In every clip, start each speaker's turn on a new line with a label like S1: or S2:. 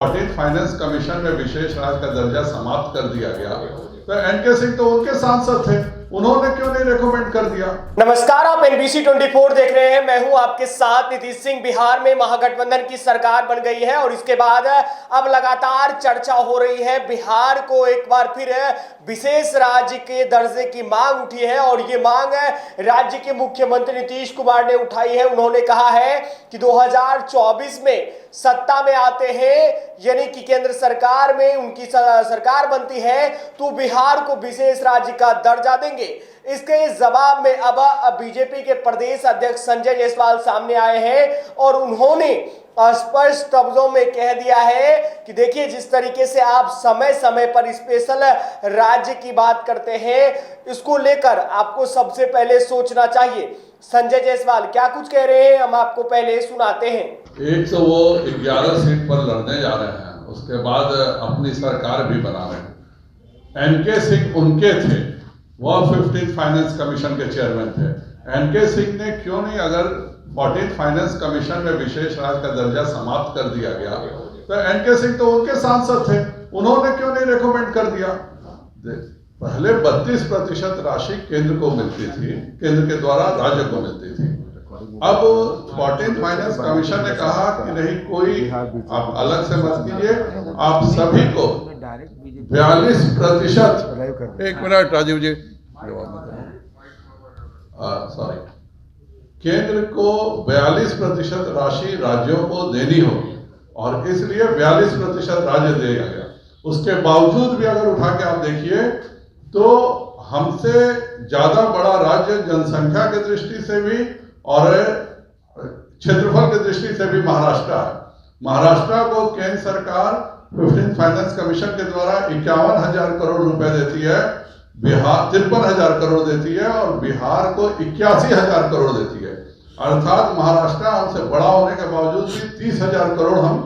S1: 14th finance commission में विशेष राज्य का दर्जा समाप्त कर दिया गया, तो एनके सिंह तो उनके सांसद थे, उन्होंने क्यों नहीं रिकमेंड कर दिया।
S2: नमस्कार, आप NBC 24 देख रहे हैं। मैं हूं आपके साथ नीतीश सिंह। बिहार में महागठबंधन की सरकार बन गई है और इसके बाद अब लगातार चर्चा हो रही है। बिहार को एक बार फिर विशेष राज्य के दर्जे की मांग उठी है और ये मांग राज्य के मुख्यमंत्री नीतीश कुमार ने उठाई है। उन्होंने कहा है कि 2024 में सत्ता में आते हैं, यानी कि केंद्र सरकार में उनकी सरकार बनती है तो बिहार को विशेष राज्य का दर्जा देंगे। इसके जवाब में अब बीजेपी के प्रदेश अध्यक्ष संजय जायसवाल सामने आए हैं और उन्होंने स्पष्ट शब्दों में कह दिया है कि देखिए, जिस तरीके से आप समय समय पर स्पेशल राज्य की बात करते हैं, इसको लेकर आपको सबसे पहले सोचना चाहिए। संजय जायसवाल क्या कुछ कह रहे हैं, हम आपको पहले सुनाते हैं।
S1: एक तो वो 11 सीट पर लड़ने जा रहे हैं, उसके बाद अपनी सरकार भी बना रहे हैं। एनके सिंह उनके थे, वो 15th फाइनेंस कमीशन के चेयरमैन थे। एनके सिंह ने क्यों नहीं, अगर 14th फाइनेंस कमीशन में विशेष राज्य का दर्जा समाप्त कर दिया गया, तो एनके सिंह तो उनके सांसद थे, उन्होंने क्यों नहीं रिकमेंड कर दिया। पहले 32% राशि केंद्र को मिलती थी, केंद्र के द्वारा राज्य को मिलती थी। अब 14th फाइनेंस कमीशन ने कहा कि नहीं, कोई आप अलग से मत कीजिए, आप सभी को 42%। एक मिनट राजीव जी, सॉरी, केंद्र को 42% राशि राज्यों को देनी होगी और इसलिए 42% राज्य दिया गया। उसके बावजूद भी अगर उठा के आप देखिए तो हमसे ज्यादा बड़ा राज्य जनसंख्या की दृष्टि से भी और क्षेत्रफल की दृष्टि से भी महाराष्ट्र है। महाराष्ट्र को केंद्र सरकार 15th फाइनेंस कमीशन के द्वारा 51,000 करोड़ रुपए देती है, बिहार 53,000 करोड़ देती है और बिहार को 81,000 करोड़ देती है। अर्थात महाराष्ट्र हमसे बड़ा होने के बावजूद भी 30,000 करोड़ हम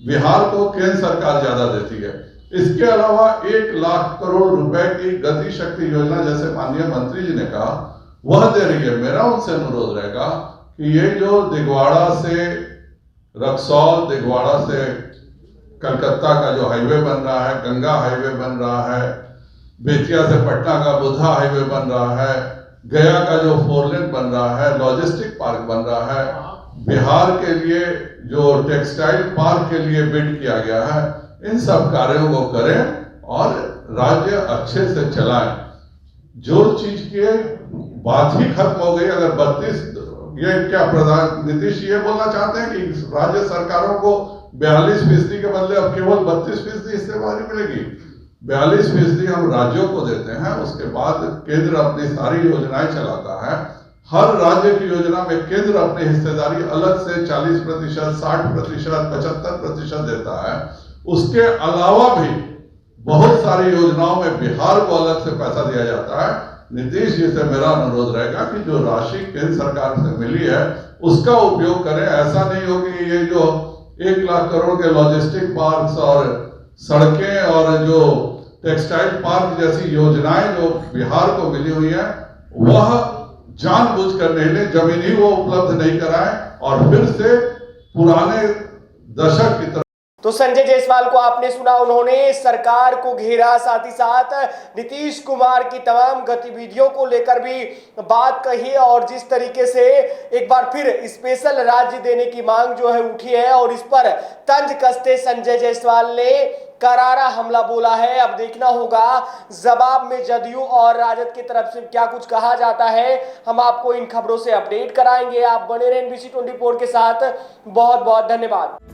S1: बिहार को केंद्र सरकार ज्यादा देती है। इसके अलावा 1 लाख करोड़ रुपए की गति शक्ति योजना, जैसे माननीय मंत्री जी ने कहा, वह दे रही है। मेरा उनसे अनुरोध रहेगा कि ये जो दिगवाड़ा से रक्सौल, दिगवाड़ा से कलकत्ता का जो हाईवे बन रहा है, गंगा हाईवे बन रहा है, बेतिया से पटना का बुद्धा हाईवे बन रहा है, गया का जो 4 लेन बन रहा है, लॉजिस्टिक पार्क बन रहा है, बिहार के लिए जो टेक्सटाइल पार्क के लिए बिड किया गया है, इन सब कार्यों को करें और राज्य अच्छे से चलाएं। जो चीज की बात ही खत्म हो गई। अगर 32, ये क्या प्रधान नीतीश ये बोलना चाहते हैं कि राज्य सरकारों को 42% के बदले अब केवल 32% हिस्सेदारी मिलेगी। 42% हम राज्यों को देते हैं, उसके बाद केंद्र अपनी सारी योजनाएं चलाता है। हर राज्य की योजना में केंद्र अपनी हिस्सेदारी अलग से 40%, 60%, 75% देता है। उसके अलावा भी बहुत सारी योजनाओं में बिहार को अलग से पैसा दिया जाता है। नीतीश जी से मेरा अनुरोध रहेगा कि जो राशि केंद्र सरकार से मिली है उसका उपयोग करें। ऐसा नहीं हो कि ये जो 1 लाख करोड़ के लॉजिस्टिक पार्क्स और सड़कें और जो टेक्सटाइल पार्क जैसी योजनाएं जो बिहार को मिली हुई है, वह जानबूझकर नहीं, जमीन ही वो उपलब्ध नहीं कराएं और फिर से पुराने दशक की तरह।
S2: तो संजय जायसवाल को आपने सुना, उन्होंने सरकार को घेरा, साथ ही साथ नीतीश कुमार की तमाम गतिविधियों को लेकर भी बात कही और जिस तरीके से एक बार फिर स्पेशल राज्य देने की मांग जो है उठी है और इस पर तंज कसते संजय जायसवाल ने करारा हमला बोला है। अब देखना होगा जवाब में जदयू और राजद की तरफ से क्या कुछ कहा जाता है। हम आपको इन खबरों से अपडेट कराएंगे। आप बने रहे NBC 24 के साथ। बहुत बहुत धन्यवाद।